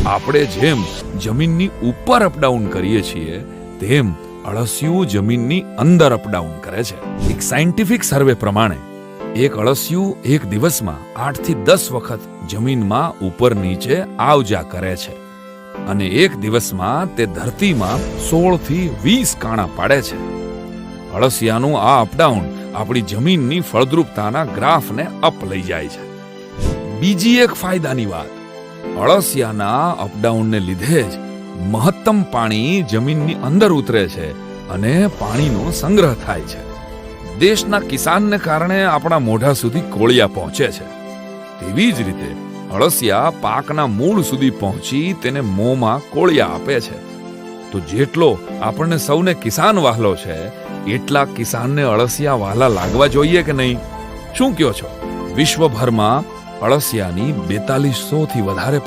આપણે જેમ જમીનની ઉપર અપડાઉન કરીએ છીએ તેમ અળસિયું જમીનની અંદર અપડાઉન કરે છે. એક સાયન્ટિફિક સર્વે પ્રમાણે એક અળસિયું એક દિવસમાં 8 થી 10 વખત જમીનમાં ઉપર નીચે આવજા કરે છે અને એક દિવસમાં તે ધરતીમાં 16 થી 20 કાણા પાડે છે. અળસિયાનું આ અપડાઉન આપણી જમીનની ફળદ્રુપતાના ગ્રાફને અપ લઈ જાય છે. બીજી એક ફાયદાની વાત, અળસિયાના અપડાઉનને લીધે જ મહત્તમ પાણી જમીનની અંદર ઉતરે છે અને પાણીનો સંગ્રહ થાય છે. દેશના કિસાનને કારણે આપણા મોઢા સુધી કોળિયા પહોંચે છે. તેવી જ રીતે અળસિયા પાકના મૂળ સુધી પહોંચી તેને મોંમાં કોળિયા આપે છે. તો જેટલો આપણને સૌને કિસાન વહાલો છે એટલા કિસાનને અળસિયા વહાલા લાગવા જોઈએ કે નહીં? શું કહો છો? વિશ્વભરમાં અળસિયાની 4200 થી વધારે